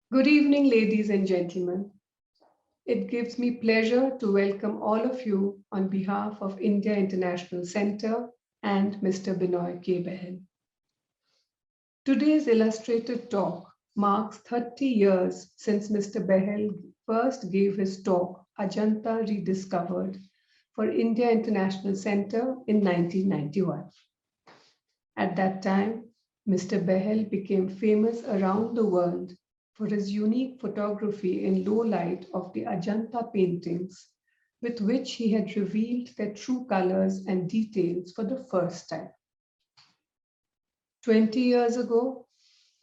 Good evening, ladies and gentlemen. It gives me pleasure to welcome all of you on behalf of India International Center and Mr. Benoy K. Today's illustrated talk marks 30 years since Mr. Behl first gave his talk, Ajanta Rediscovered, for India International Center in 1991. At that time, Mr. Behl became famous around the world for his unique photography in low light of the Ajanta paintings, with which he had revealed their true colors and details for the first time. 20 years ago,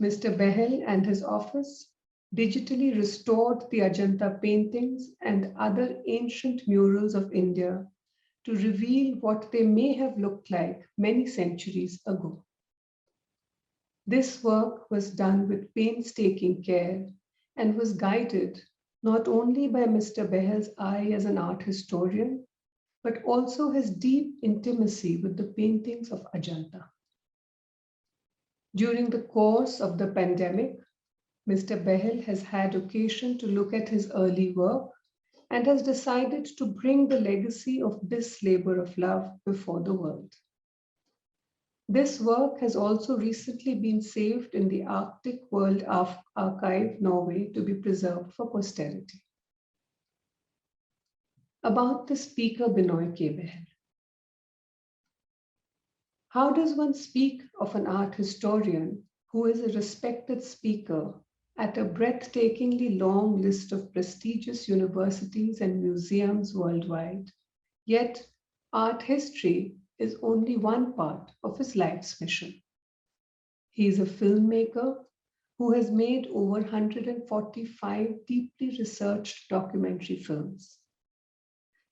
Mr. Behl and his office digitally restored the Ajanta paintings and other ancient murals of India to reveal what they may have looked like many centuries ago. This work was done with painstaking care and was guided not only by Mr. Behl's eye as an art historian, but also his deep intimacy with the paintings of Ajanta. During the course of the pandemic, Mr. Behl has had occasion to look at his early work and has decided to bring the legacy of this labor of love before the world. This work has also recently been saved in the Arctic World Archive, Norway, to be preserved for posterity. About the speaker Benoy K. How does one speak of an art historian who is a respected speaker at a breathtakingly long list of prestigious universities and museums worldwide, yet art history is only one part of his life's mission? He is a filmmaker who has made over 145 deeply researched documentary films.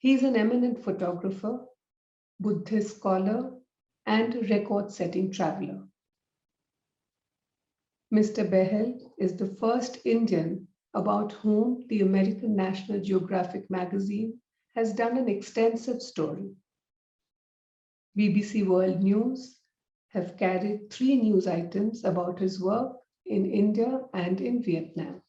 He is an eminent photographer, Buddhist scholar, and record-setting traveler. Mr. Behl is the first Indian about whom the American National Geographic magazine has done an extensive story. BBC World News have carried 3 news items about his work in India and in Vietnam.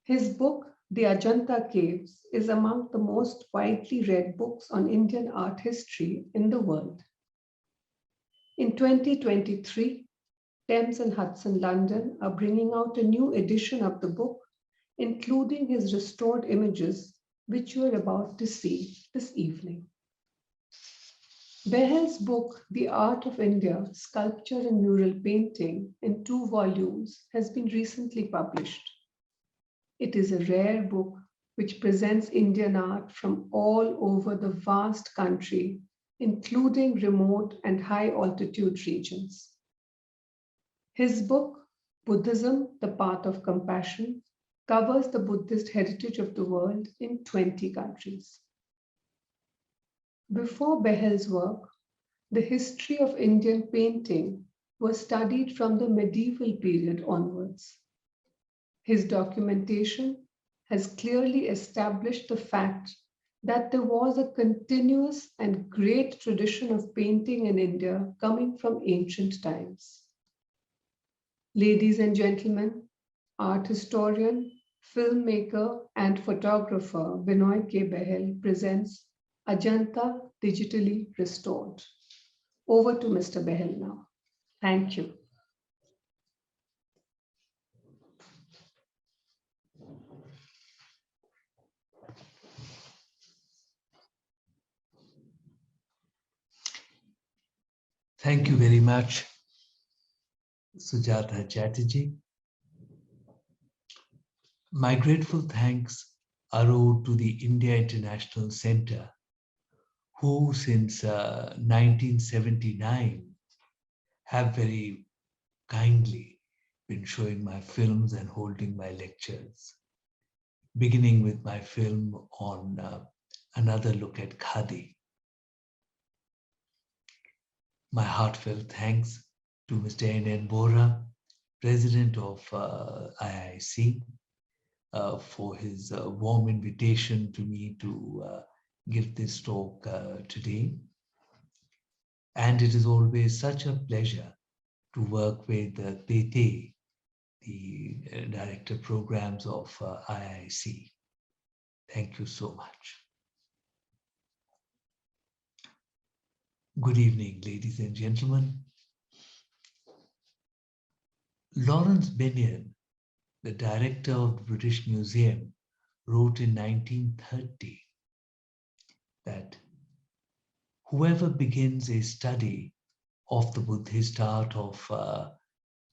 His book, The Ajanta Caves, is among the most widely read books on Indian art history in the world. In 2023, Thames and Hudson London are bringing out a new edition of the book, including his restored images, which you are about to see this evening. Behl's book, The Art of India, Sculpture and Mural Painting, in 2 volumes, has been recently published. It is a rare book which presents Indian art from all over the vast country, including remote and high-altitude regions. His book, Buddhism, the Path of Compassion, covers the Buddhist heritage of the world in 20 countries. Before Behl's work, the history of Indian painting was studied from the medieval period onwards. His documentation has clearly established the fact that there was a continuous and great tradition of painting in India coming from ancient times. Ladies and gentlemen, art historian, filmmaker, and photographer Benoy K. Behl presents Ajanta Digitally Restored. Over to Mr. Behl now. Thank you. Thank you very much, Sujata Chatterji. My grateful thanks are owed to the India International Center, who since 1979 have very kindly been showing my films and holding my lectures, beginning with my film on Another Look at Khadi. My heartfelt thanks to Mr. N.N. Bora, President of IIC, for his warm invitation to me to give this talk today. And it is always such a pleasure to work with Tete, the Director Programs of IIC. Thank you so much. Good evening, ladies and gentlemen. Lawrence Benyon, the director of the British Museum, wrote in 1930 that whoever begins a study of the Buddhist art of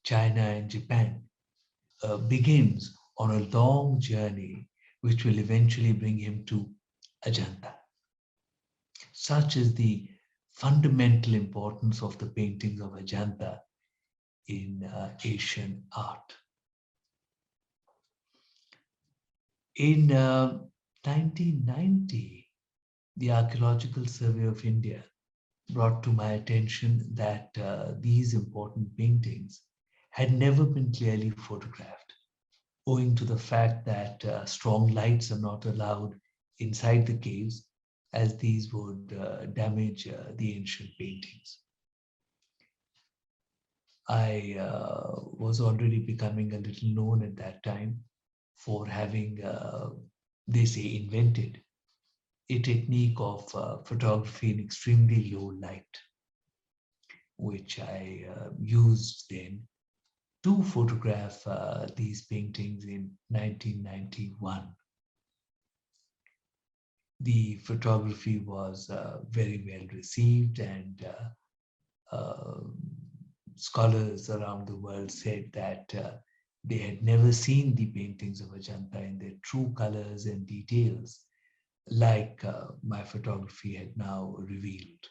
China and Japan begins on a long journey which will eventually bring him to Ajanta. Such is the fundamental importance of the paintings of Ajanta in Asian art. In 1990, the Archaeological Survey of India brought to my attention that these important paintings had never been clearly photographed, owing to the fact that strong lights are not allowed inside the caves, as these would damage the ancient paintings. I was already becoming a little known at that time for having, they say, invented a technique of photography in extremely low light, which I used then to photograph these paintings in 1991. The photography was very well received, and scholars around the world said that they had never seen the paintings of Ajanta in their true colors and details, like my photography had now revealed.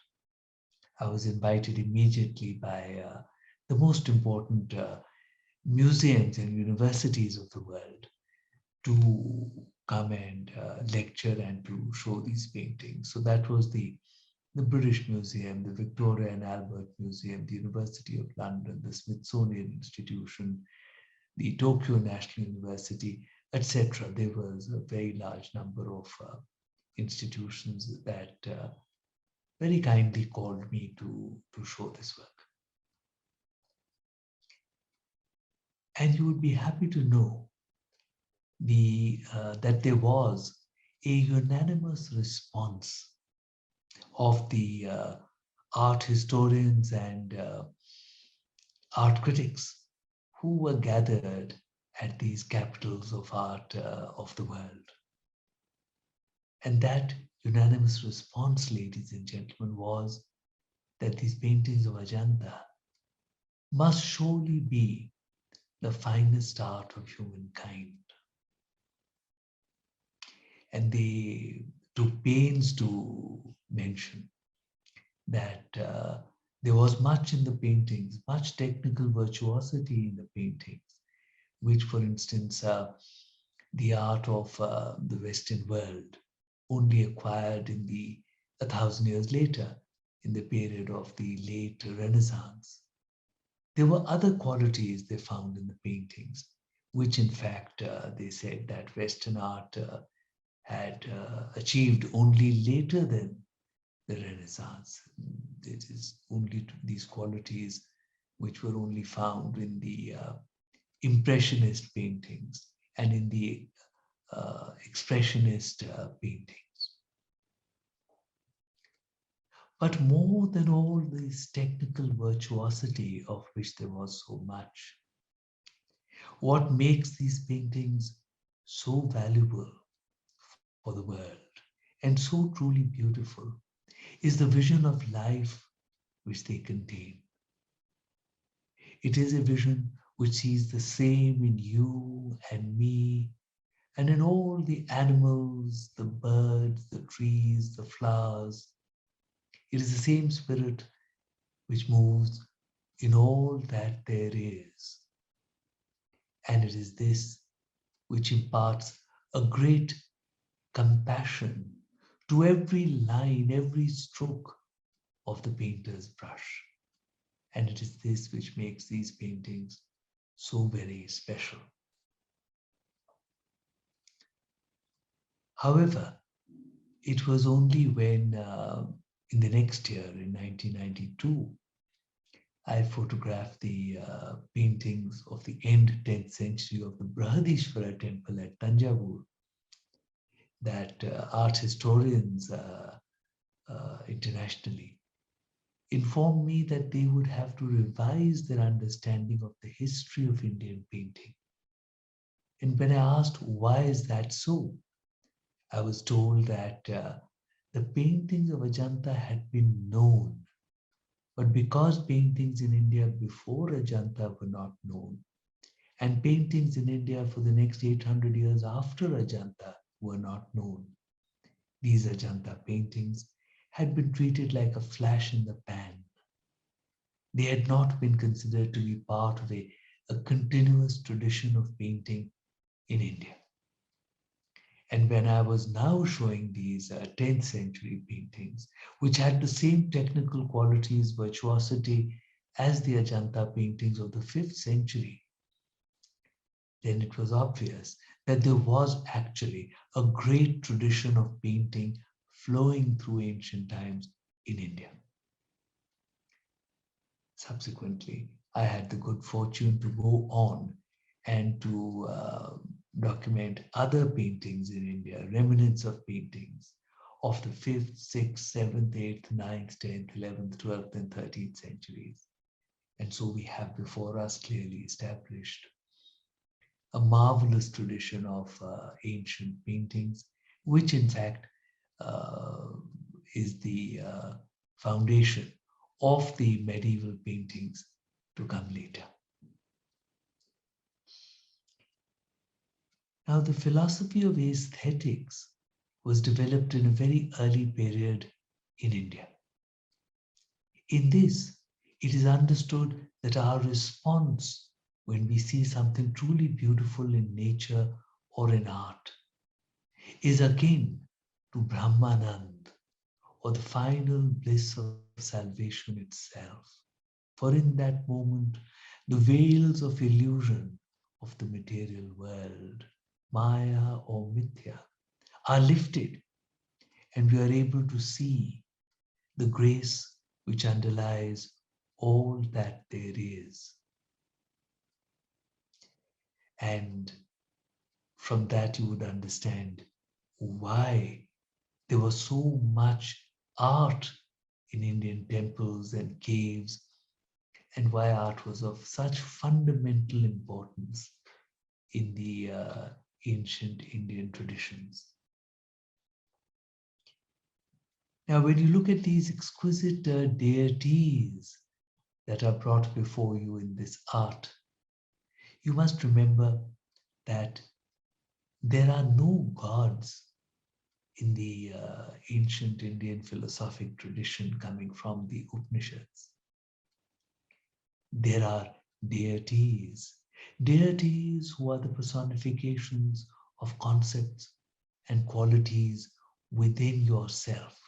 I was invited immediately by the most important museums and universities of the world to come and lecture and to show these paintings. So that was the British Museum, the Victoria and Albert Museum, the University of London, the Smithsonian Institution, the Tokyo National University, etc. There was a very large number of institutions that very kindly called me to show this work. And you would be happy to know that there was a unanimous response of the art historians and art critics who were gathered at these capitals of art of the world. And that unanimous response, ladies and gentlemen, was that these paintings of Ajanta must surely be the finest art of humankind. And they took pains to mention that there was much in the paintings, much technical virtuosity in the paintings, which, for instance, the art of the Western world only acquired in 1,000 years later, in the period of the late Renaissance. There were other qualities they found in the paintings, which in fact they said that Western art had achieved only later than the Renaissance. It is only these qualities which were only found in the Impressionist paintings and in the Expressionist paintings. But more than all this technical virtuosity of which there was so much, what makes these paintings so valuable for the world and so truly beautiful is the vision of life which they contain. It is a vision which sees the same in you and me and in all the animals, the birds, the trees, the flowers. It is the same spirit which moves in all that there is. And it is this which imparts a great compassion to every line, every stroke of the painter's brush. And it is this which makes these paintings so very special. However, it was only when in the next year, in 1992, I photographed the paintings of the end 10th century of the Brihadishvara temple at Tanjavur that art historians internationally informed me that they would have to revise their understanding of the history of Indian painting. And when I asked why is that so, I was told that the paintings of Ajanta had been known, but because paintings in India before Ajanta were not known, and paintings in India for the next 800 years after Ajanta were not known, these Ajanta paintings had been treated like a flash in the pan. They had not been considered to be part of a continuous tradition of painting in India. And when I was now showing these 10th century paintings, which had the same technical qualities, virtuosity as the Ajanta paintings of the 5th century, then it was obvious that there was actually a great tradition of painting flowing through ancient times in India. Subsequently, I had the good fortune to go on and to document other paintings in India, remnants of paintings of the 5th, 6th, 7th, 8th, 9th, 10th, 11th, 12th, and 13th centuries. And so we have before us clearly established a marvelous tradition of ancient paintings, which in fact uh, is the foundation of the medieval paintings to come later. Now, the philosophy of aesthetics was developed in a very early period in India. In this, it is understood that our response when we see something truly beautiful in nature or in art is akin to Brahmanand, or the final bliss of salvation itself. For in that moment, the veils of illusion of the material world, Maya or Mithya, are lifted, and we are able to see the grace which underlies all that there is. And from that, you would understand why there was so much art in Indian temples and caves, and why art was of such fundamental importance in the ancient Indian traditions. Now, when you look at these exquisite deities that are brought before you in this art, you must remember that there are no gods in the ancient Indian philosophic tradition coming from the Upanishads. There are deities, deities who are the personifications of concepts and qualities within yourself,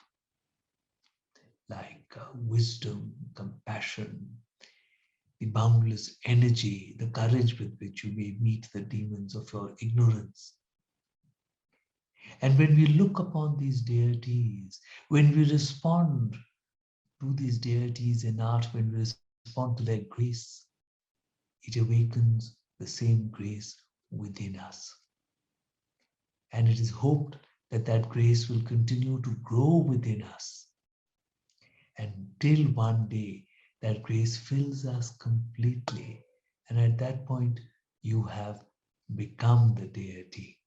like wisdom, compassion, the boundless energy, the courage with which you may meet the demons of your ignorance. And when we look upon these deities, when we respond to these deities in art, when we respond to their grace, it awakens the same grace within us. And it is hoped that that grace will continue to grow within us until one day that grace fills us completely. And at that point, you have become the deity.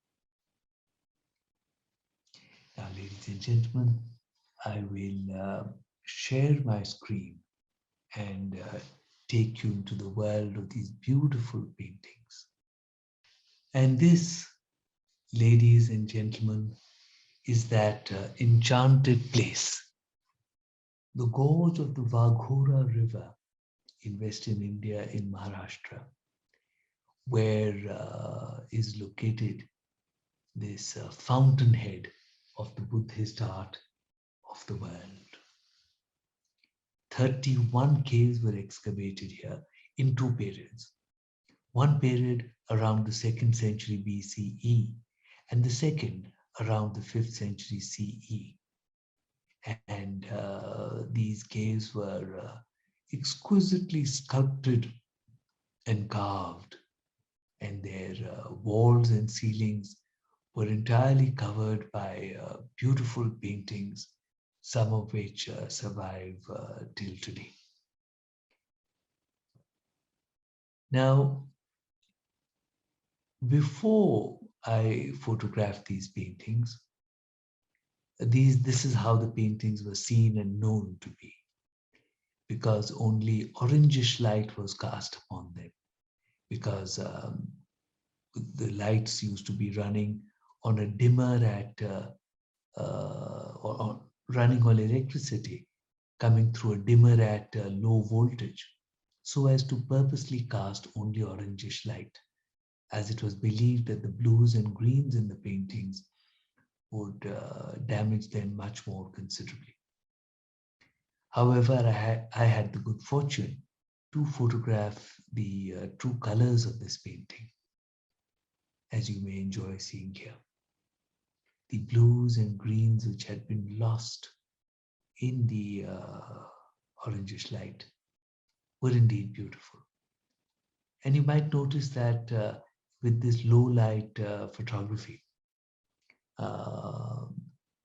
Now, ladies and gentlemen, I will share my screen and take you into the world of these beautiful paintings. And this, ladies and gentlemen, is that enchanted place, the gorge of the Vaghura River in Western India in Maharashtra, where is located this fountainhead of the Buddhist art of the world. 31 caves were excavated here in two periods. One period around the 2nd century BCE and the second around the 5th century CE. And these caves were exquisitely sculpted and carved, and their walls and ceilings were entirely covered by beautiful paintings, some of which survive till today. Now, before I photographed these paintings, this is how the paintings were seen and known to be, because only orangish light was cast upon them, because the lights used to be running on a dimmer at or running on electricity, coming through a dimmer at low voltage, so as to purposely cast only orangish light, as it was believed that the blues and greens in the paintings would damage them much more considerably. However, I had the good fortune to photograph the true colors of this painting, as you may enjoy seeing here. The blues and greens which had been lost in the orangish light were indeed beautiful. And you might notice that with this low light photography, uh,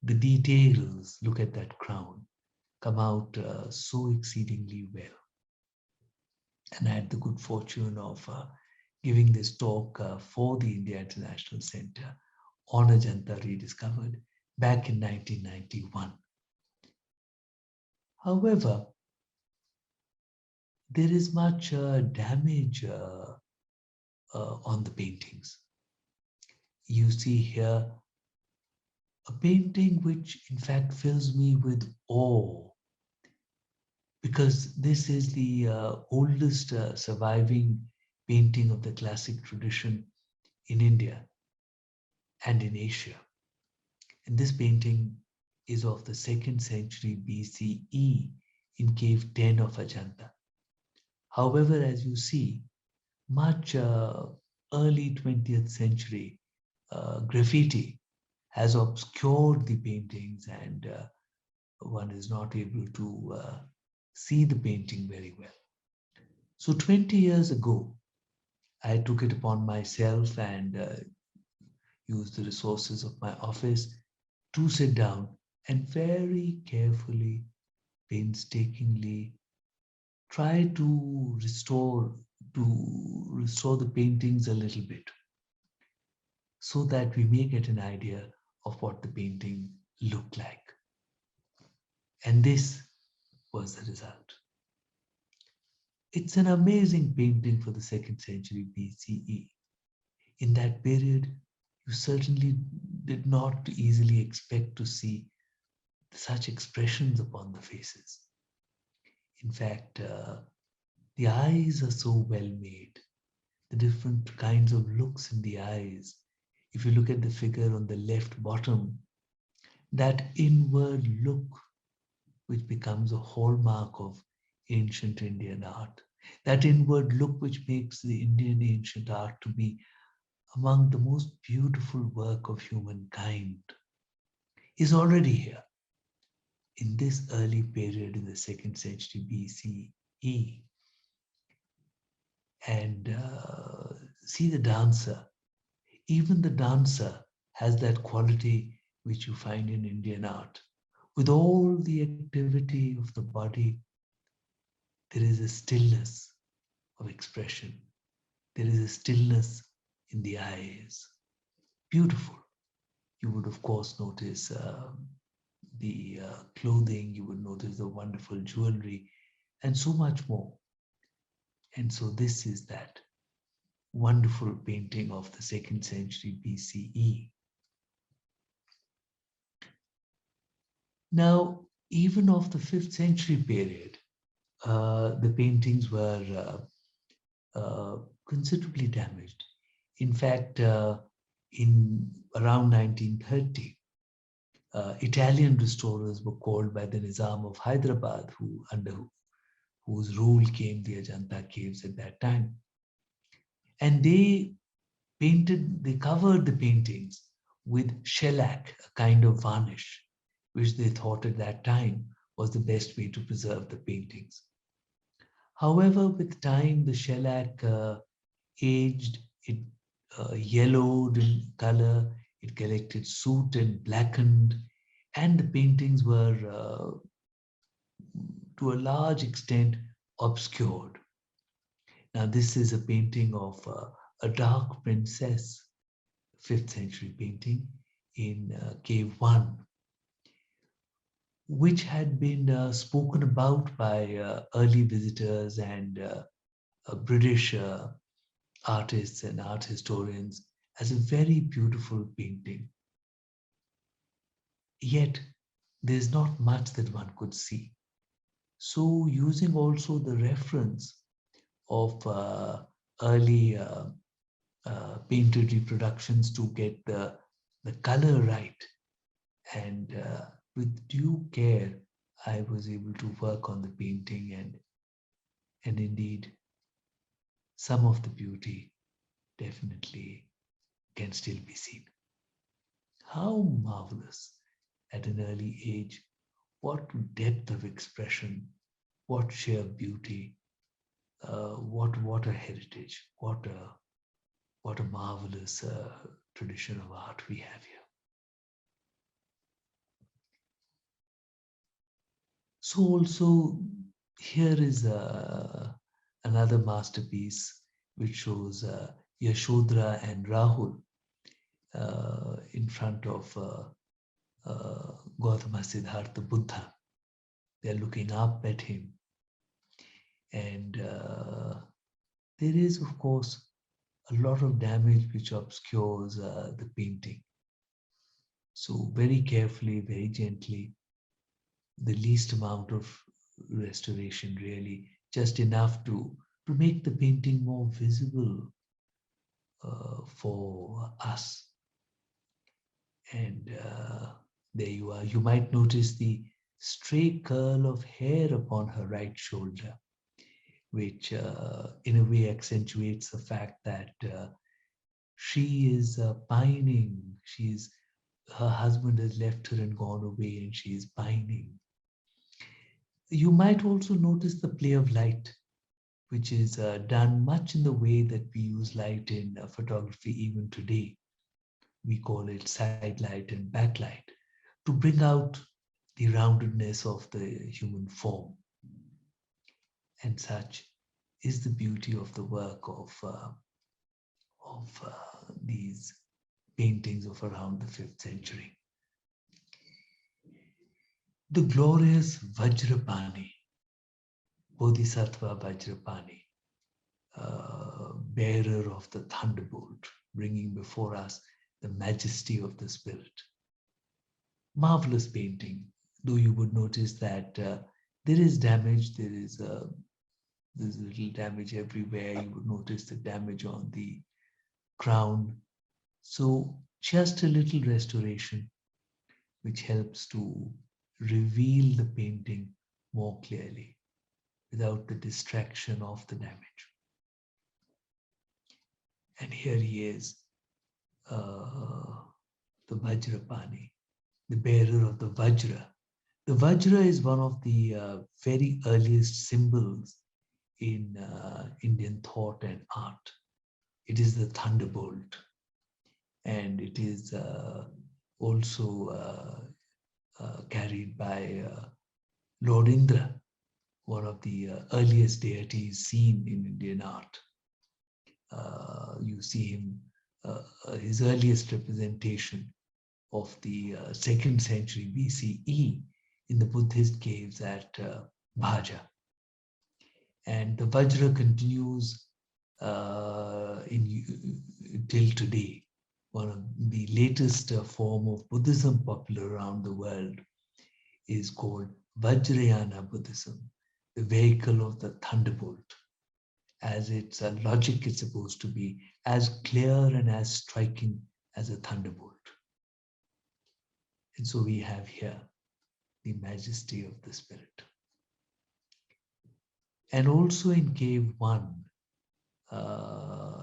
the details, look at that crown, come out so exceedingly well. And I had the good fortune of giving this talk for the India International Center on Ajanta Rediscovered back in 1991. However, there is much damage on the paintings. You see here a painting which in fact fills me with awe, because this is the oldest surviving painting of the classic tradition in India and in Asia. And this painting is of the 2nd century BCE in cave 10 of Ajanta. However, as you see, much early 20th century graffiti has obscured the paintings, and one is not able to see the painting very well. So 20 years ago, I took it upon myself and used the resources of my office to sit down and very carefully, painstakingly try to restore the paintings a little bit, so that we may get an idea of what the painting looked like. And this was the result. It's an amazing painting for the 2nd century BCE. In that period, you certainly did not easily expect to see such expressions upon the faces. In fact, the eyes are so well made, the different kinds of looks in the eyes. If you look at the figure on the left bottom, that inward look, which becomes a hallmark of ancient Indian art, that inward look which makes the Indian ancient art to be among the most beautiful work of humankind, is already here in this early period in the 2nd century BCE. And see the dancer. Even the dancer has that quality which you find in Indian art. With all the activity of the body, there is a stillness of expression. There is a stillness in the eyes. Beautiful. You would, of course, notice the clothing, you would notice the wonderful jewelry, and so much more. And so this is that wonderful painting of the 2nd century BCE. Now, even of the 5th century period, the paintings were considerably damaged. In fact, in around 1930, Italian restorers were called by the Nizam of Hyderabad, under whose rule came the Ajanta caves at that time. And they covered the paintings with shellac, a kind of varnish, which they thought at that time was the best way to preserve the paintings. However, with time, the shellac aged, it yellowed in color, it collected soot and blackened, and the paintings were, to a large extent, obscured. Now, this is a painting of a dark princess, 5th century painting in Cave 1, which had been spoken about by early visitors and British artists and art historians as a very beautiful painting. Yet, there's not much that one could see. So, using also the reference of early painted reproductions to get the color right, and with due care, I was able to work on the painting, and indeed, some of the beauty definitely can still be seen. How marvelous at an early age, what depth of expression, what sheer beauty, what a heritage, what a marvelous tradition of art we have here. So also here is another masterpiece which shows Yashodhara and Rahul in front of Gautama Siddhartha Buddha. They're looking up at him. And there is, of course, a lot of damage which obscures the painting. So very carefully, very gently, the least amount of restoration really, just enough to make the painting more visible for us. And there you are. You might notice the stray curl of hair upon her right shoulder, which in a way accentuates the fact that she is pining. Her husband has left her and gone away, and she is pining. You might also notice the play of light, which is done much in the way that we use light in photography even today. We call it side light and backlight to bring out the roundedness of the human form. And such is the beauty of the work of these paintings of around the 5th century. The glorious Vajrapani, Bodhisattva Vajrapani, bearer of the thunderbolt, bringing before us the majesty of the spirit. Marvelous painting, though you would notice that there is damage, there's a little damage everywhere. You would notice the damage on the crown. So just a little restoration, which helps to reveal the painting more clearly without the distraction of the damage. And here he is, the Vajrapani, the bearer of the Vajra. The Vajra is one of the very earliest symbols in Indian thought and art. It is the thunderbolt, and it is also carried by Lord Indra, one of the earliest deities seen in Indian art. You see him, his earliest representation of the 2nd century BCE in the Buddhist caves at Bhaja. And the Vajra continues till today. One of the latest form of Buddhism popular around the world is called Vajrayana Buddhism, the vehicle of the thunderbolt, as its logic is supposed to be as clear and as striking as a thunderbolt. And so we have here the majesty of the spirit. And also in Cave 1,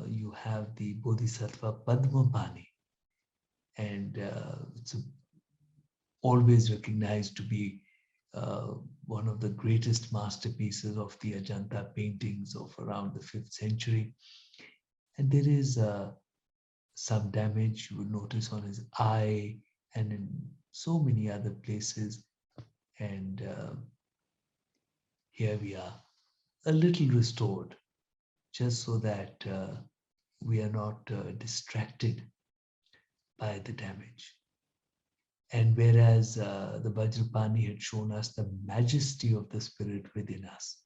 you have the Bodhisattva Padmapani, and it's always recognized to be one of the greatest masterpieces of the Ajanta paintings of around the 5th century. And there is some damage you will notice on his eye and in so many other places. And here we are, a little restored, just so that we are not distracted by the damage. And whereas the Vajrapani had shown us the majesty of the spirit within us,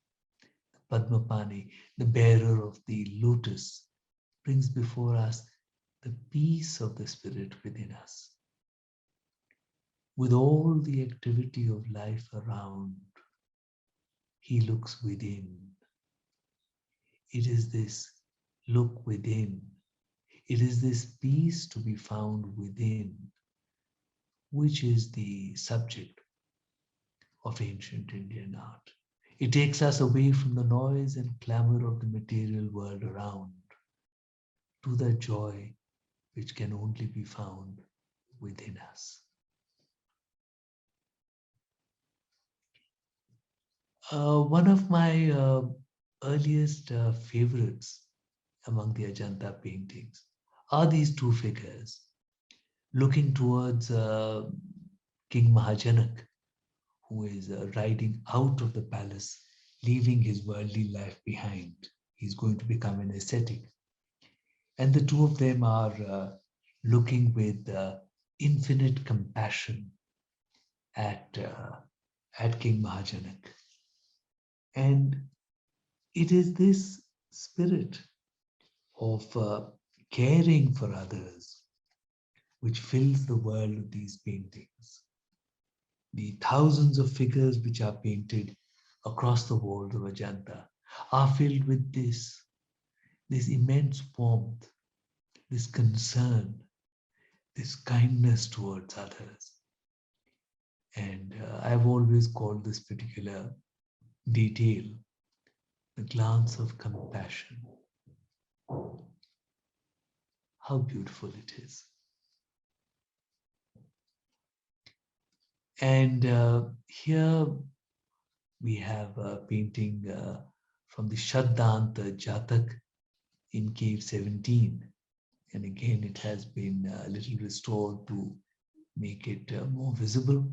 the Padmapani, the bearer of the lotus, brings before us the peace of the spirit within us. With all the activity of life around, he looks within. It is this look within. It is this peace to be found within, which is the subject of ancient Indian art. It takes us away from the noise and clamor of the material world around to the joy which can only be found within us. One of my earliest favorites among the Ajanta paintings are these two figures looking towards King Mahajanak, who is riding out of the palace, leaving his worldly life behind. He's going to become an ascetic. And the two of them are looking with infinite compassion at King Mahajanak. And it is this spirit of caring for others which fills the world of these paintings. The thousands of figures which are painted across the walls of Ajanta are filled with this immense warmth, this concern, this kindness towards others. And I've always called this particular detail the glance of compassion. How beautiful it is. And here we have a painting from the Untitled Chapter in cave 17. And again, it has been a little restored to make it more visible.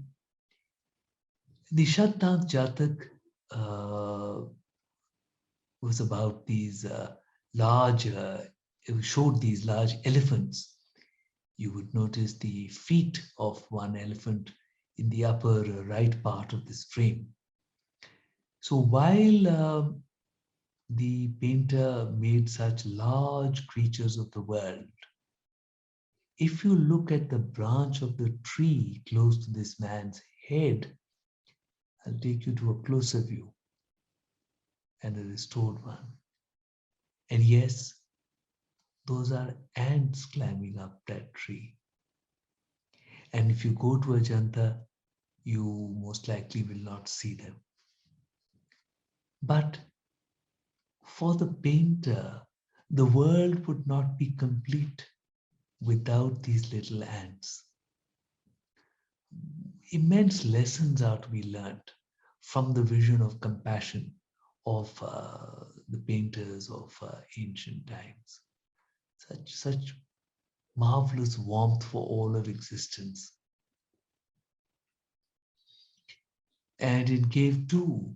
The Untitled Chapter was about these large, it showed these large elephants. You would notice the feet of one elephant in the upper right part of this frame. So while the painter made such large creatures of the world, if you look at the branch of the tree close to this man's head, I'll take you to a closer view and a restored one. And yes, those are ants climbing up that tree. And if you go to Ajanta, you most likely will not see them. But for the painter, the world would not be complete without these little ants. Immense lessons are to be learned from the vision of compassion of the painters of ancient times. Such marvelous warmth for all of existence. And in cave 2,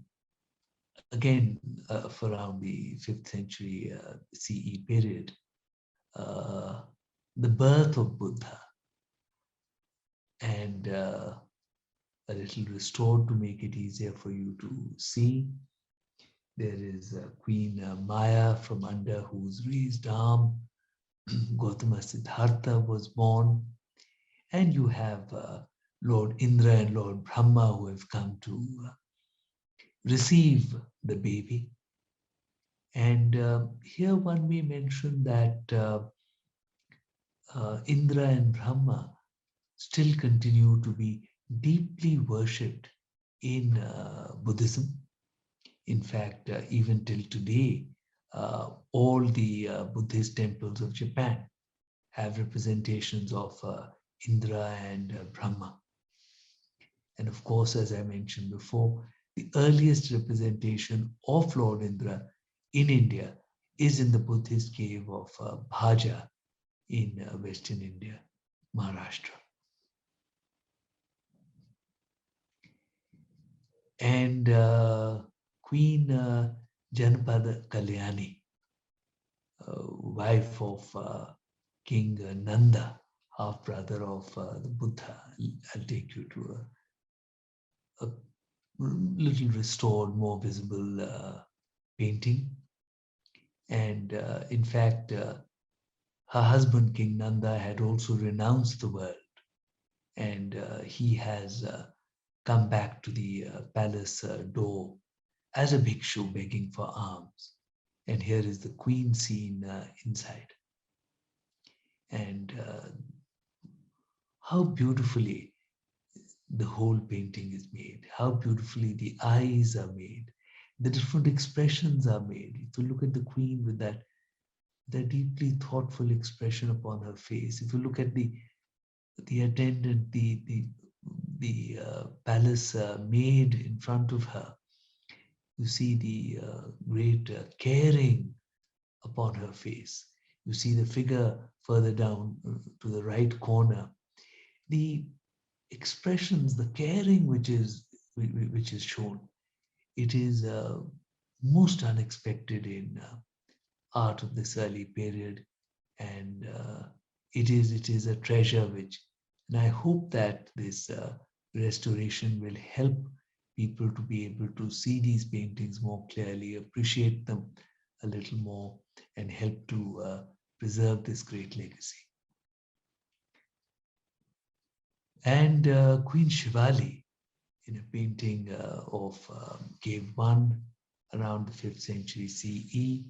again for around the 5th century CE period, the birth of Buddha, and a little restored to make it easier for you to see. There is Queen Maya, from under whose raised arm Gautama Siddhartha was born. And you have Lord Indra and Lord Brahma who have come to receive the baby. And here one may mention that Indra and Brahma still continue to be deeply worshipped in Buddhism. In fact, even till today, all the Buddhist temples of Japan have representations of Indra and Brahma. And of course, as I mentioned before, The earliest representation of Lord Indra in India is in the Buddhist cave of Bhaja in Western India, Maharashtra. And Queen Janapada Kalyani, wife of King Nanda, half brother of the Buddha. I'll take you to a little restored, more visible painting. And in fact, her husband, King Nanda, had also renounced the world, and he has come back to the palace door as a bhikshu begging for alms. And here is the queen scene inside. And how beautifully the whole painting is made, how beautifully the eyes are made, the different expressions are made. If you look at the queen with that deeply thoughtful expression upon her face, if you look at the attendant, the palace maid in front of her, you see the great caring upon her face. You see the figure further down to the right corner. The expressions, the caring which is shown, it is most unexpected in art of this early period, and it is a treasure which, and I hope that this restoration will help people to be able to see these paintings more clearly, appreciate them a little more, and help to preserve this great legacy. And Queen Shivali, in a painting of Cave 1 around the 5th century CE.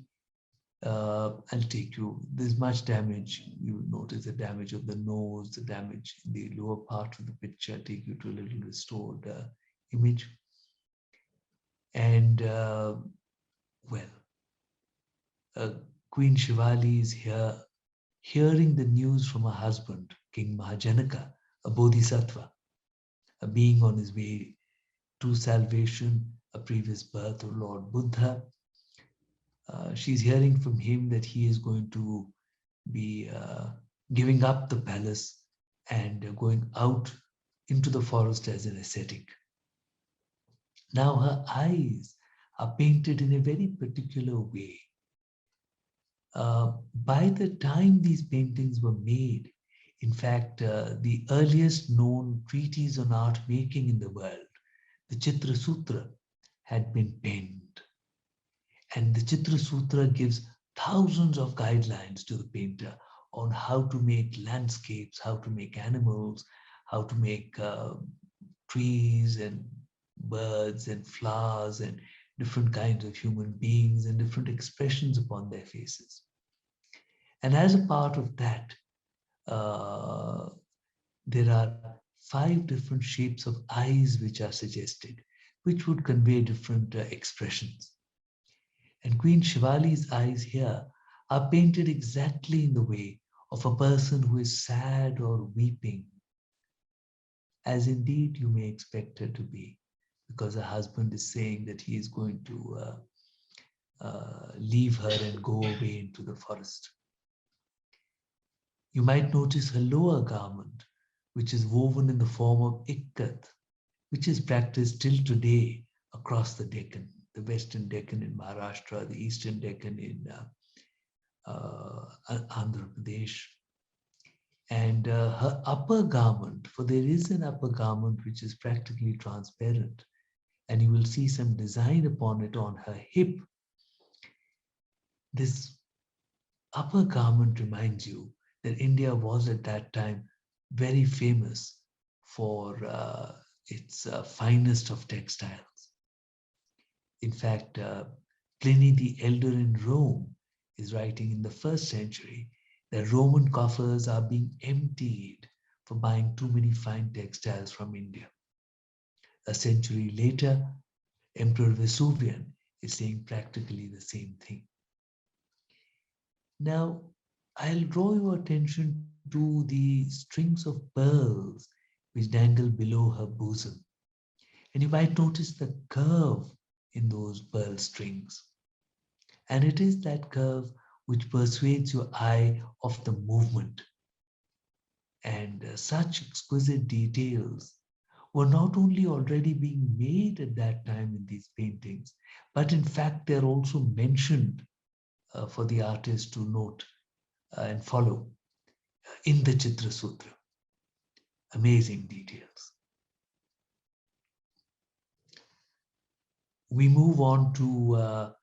I'll take you, there's much damage. You will notice the damage of the nose, the damage in the lower part of the picture. Take you to a little restored image. And Queen Shivali is here hearing the news from her husband, King Mahajanaka, a bodhisattva, a being on his way to salvation, a previous birth of Lord Buddha. She's hearing from him that he is going to be giving up the palace and going out into the forest as an ascetic. Now her eyes are painted in a very particular way. By the time these paintings were made, in fact, the earliest known treatise on art making in the world, the Chitra Sutra, had been penned. And the Chitra Sutra gives thousands of guidelines to the painter on how to make landscapes, how to make animals, how to make trees and birds and flowers and different kinds of human beings and different expressions upon their faces. And as a part of that, there are 5 different shapes of eyes which are suggested, which would convey different expressions. And Queen Shivali's eyes here are painted exactly in the way of a person who is sad or weeping, as indeed you may expect her to be, because her husband is saying that he is going to leave her and go away into the forest. You might notice her lower garment, which is woven in the form of ikkat, which is practiced till today across the Deccan, the Western Deccan in Maharashtra, the Eastern Deccan in Andhra Pradesh. And her upper garment, for there is an upper garment which is practically transparent, and you will see some design upon it on her hip. This upper garment reminds you that India was at that time very famous for its finest of textiles. In fact, Pliny the Elder in Rome is writing in the 1st century that Roman coffers are being emptied for buying too many fine textiles from India. A century later, Emperor Vesuvian is saying practically the same thing. Now, I'll draw your attention to the strings of pearls which dangle below her bosom. And you might notice the curve in those pearl strings. And it is that curve which persuades your eye of the movement. And such exquisite details were not only already being made at that time in these paintings, but in fact they're also mentioned for the artist to note and follow in the Chitra Sutra. Amazing details. We move on to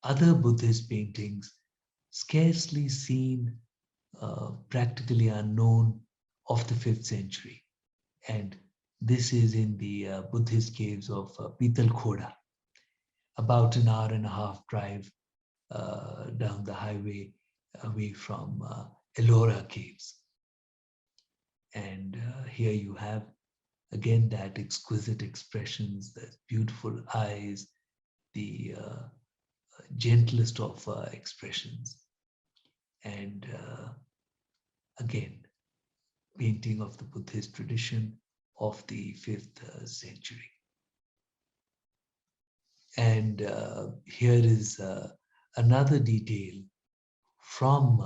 other Buddhist paintings, scarcely seen, practically unknown, of the 5th century. And this is in the Buddhist caves of Bitalkoda, about an hour and a half drive down the highway away from Ellora caves. And here you have again that exquisite expressions, the beautiful eyes, the gentlest of expressions. And again, painting of the Buddhist tradition of the 5th century. And here is another detail from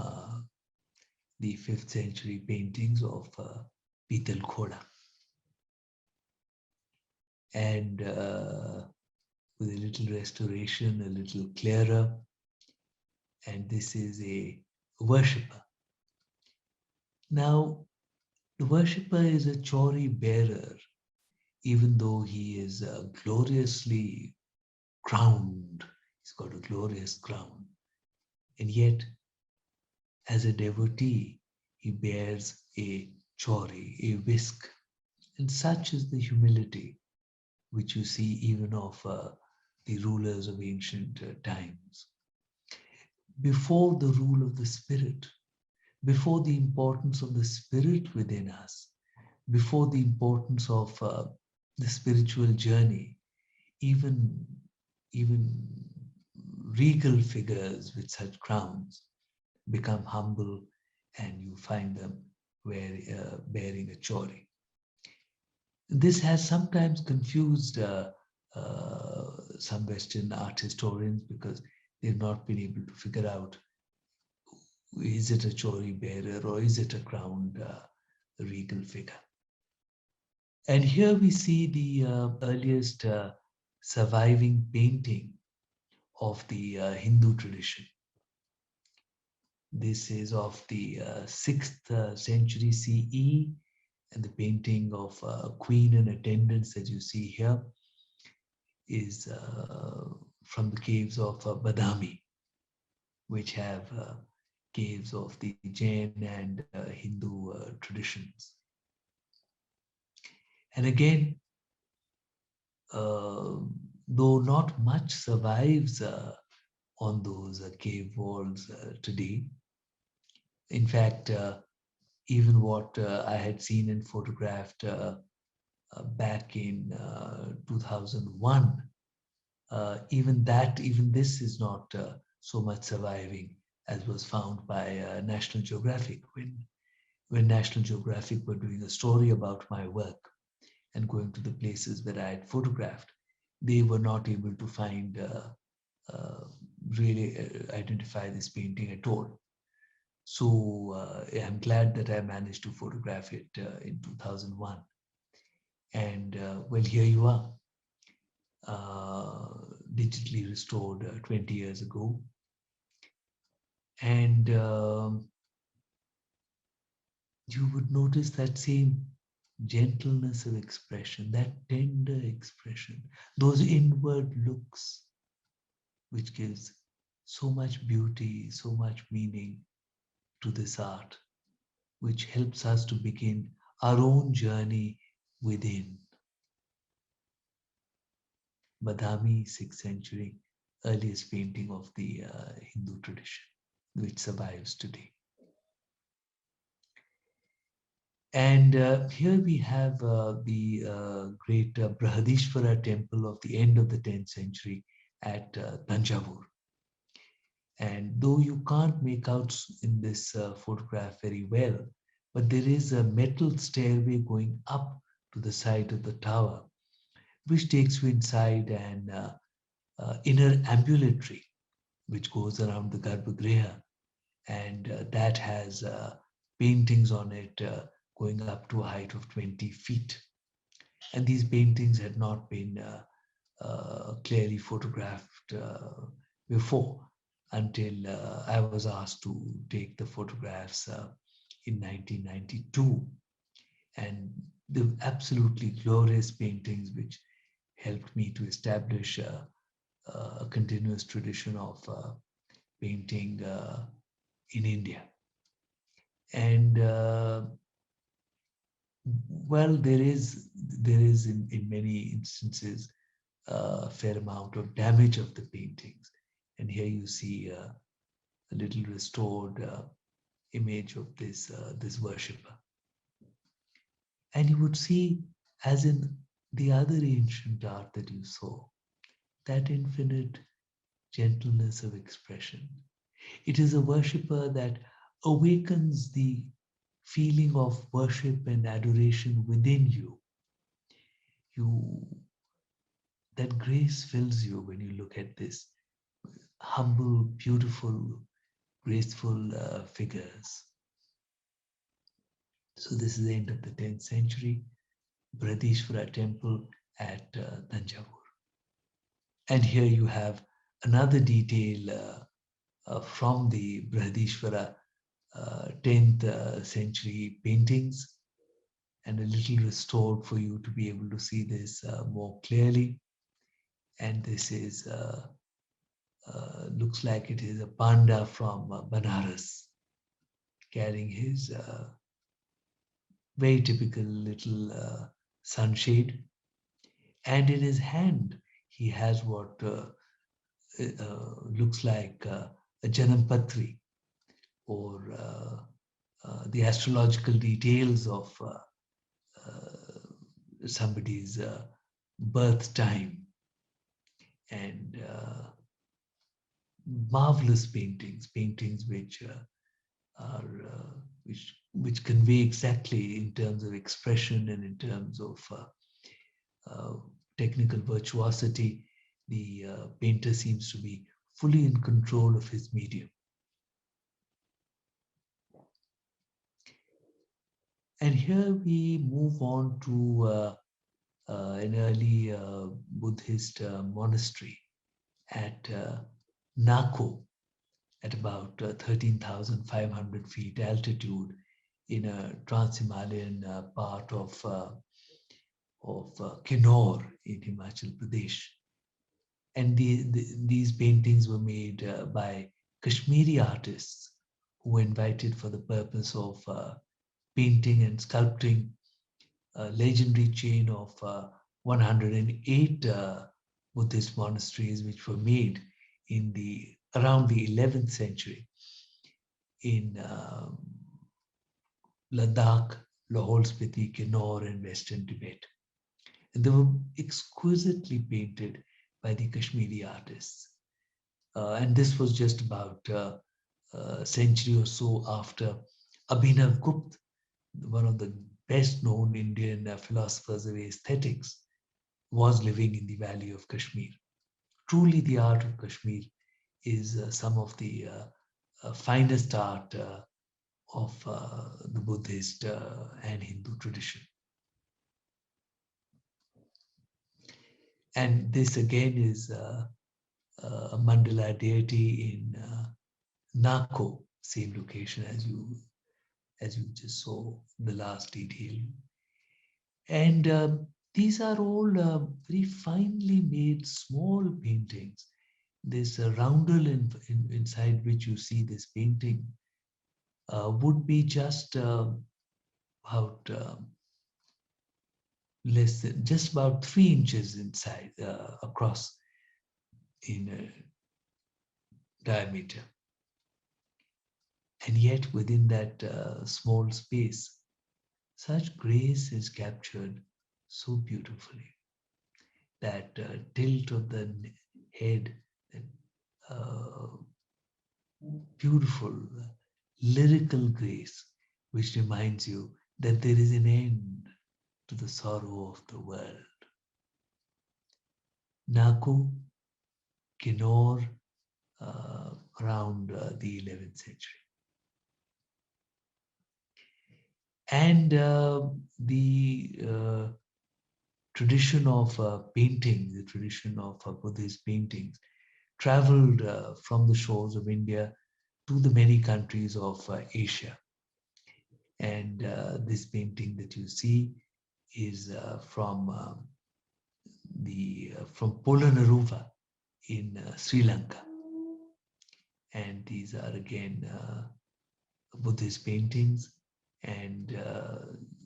the 5th century paintings of Bitalkoda. And with a little restoration, a little clearer. And this is a worshipper. Now, the worshipper is a chori bearer, even though he is gloriously crowned. He's got a glorious crown. And yet, as a devotee, he bears a chori, a whisk. And such is the humility which you see even of the rulers of ancient times. Before the rule of the spirit, before the importance of the spirit within us, before the importance of the spiritual journey, even regal figures with such crowns become humble, and you find them bearing a chori. This has sometimes confused some Western art historians because they've not been able to figure out, is it a chori bearer or is it a crowned regal figure? And here we see the earliest surviving painting of the Hindu tradition. This is of the 6th century CE, and the painting of queen and attendants that you see here is from the caves of Badami, which have caves of the Jain and Hindu traditions. And again, though not much survives on those cave walls today, in fact, even what I had seen and photographed back in 2001, even this is not so much surviving as was found by National Geographic when National Geographic were doing a story about my work and going to the places that I had photographed. They were not able to find really identify this painting at all. So I'm glad that I managed to photograph it in 2001. And well, here you are, digitally restored 20 years ago. And you would notice that same gentleness of expression, that tender expression, those inward looks, which gives so much beauty, so much meaning to this art, which helps us to begin our own journey within. Badami, 6th century, earliest painting of the Hindu tradition, which survives today. And here we have the great Brihadishvara temple of the end of the 10th century at Tanjavur. And though you can't make out in this photograph very well, but there is a metal stairway going up to the side of the tower, which takes you inside an inner ambulatory, which goes around the Garbhagriha, and that has paintings on it going up to a height of 20 feet. And these paintings had not been clearly photographed before until I was asked to take the photographs in 1992. And the absolutely glorious paintings which helped me to establish a continuous tradition of painting in India. And well, there is in many instances a fair amount of damage of the paintings. And here you see a little restored image of this worshipper. And you would see, as in the other ancient art that you saw, that infinite gentleness of expression. It is a worshipper that awakens the feeling of worship and adoration within you. You that grace fills you when you look at this humble, beautiful, graceful figures. So this is the end of the 10th century, Bradishvara temple at Tanjavur. And here you have another detail from the Brihadishvara 10th century paintings, and a little restored for you to be able to see this more clearly. And this is looks like it is a panda from Banaras carrying his very typical little sunshade, and in his hand he has what looks like a Janampatri, or the astrological details of somebody's birth time. And marvelous paintings which are which convey exactly in terms of expression and in terms of technical virtuosity. The painter seems to be fully in control of his medium. And here we move on to an early Buddhist monastery at Nako, at about 13,500 feet altitude in a trans-Himalayan part of Kinnaur in Himachal Pradesh. And these paintings were made by Kashmiri artists who were invited for the purpose of painting and sculpting a legendary chain of 108 Buddhist monasteries which were made in around the 11th century in Ladakh, Lahore Spiti, Kinnaur, and Western Tibet. And they were exquisitely painted by the Kashmiri artists. And this was just about a century or so after Abhinav Gupta, one of the best known Indian philosophers of aesthetics, was living in the valley of Kashmir. Truly, the art of Kashmir is some of the finest art of the Buddhist and Hindu tradition. And this again is a mandala deity in Nako, same location as you just saw the last detail. And these are all very finely made small paintings. This roundel inside which you see this painting would be just about less than, just about 3 inches inside across in diameter. And yet within that small space, such grace is captured so beautifully. That tilt of the head, that beautiful lyrical grace, which reminds you that there is an end to the sorrow of the world. Naku, Kinnaur, around the 11th century. And the tradition of painting, the tradition of Buddhist paintings, traveled from the shores of India to the many countries of Asia. And this painting that you see is from Polonnaruwa in Sri Lanka. And these are again Buddhist paintings. And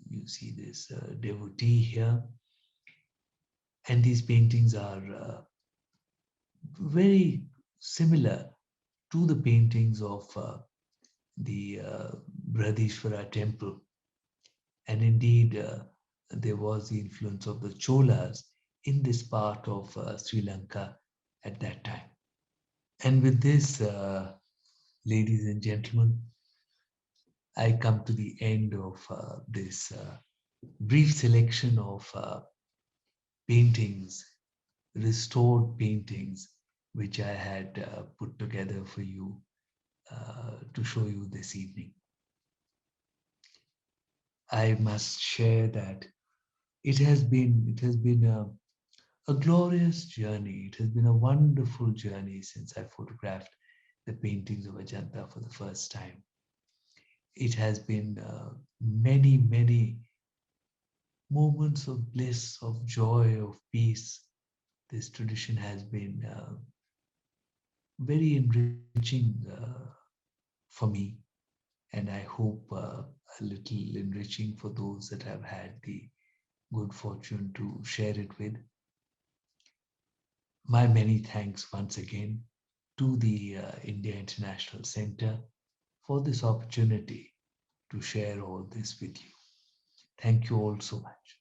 you see this devotee here. And these paintings are very similar to the paintings of the Brihadishvara temple. And indeed, there was the influence of the Cholas in this part of Sri Lanka at that time. And with this, ladies and gentlemen, I come to the end of this brief selection of paintings, restored paintings, which I had put together for you to show you this evening. I must share that it has been a glorious journey. It has been a wonderful journey since I photographed the paintings of Ajanta for the first time. It has been many moments of bliss, of joy, of peace. This tradition has been very enriching for me, and I hope a little enriching for those that have had the good fortune to share it with. My many thanks once again to the India International Center for this opportunity to share all this with you. Thank you all so much.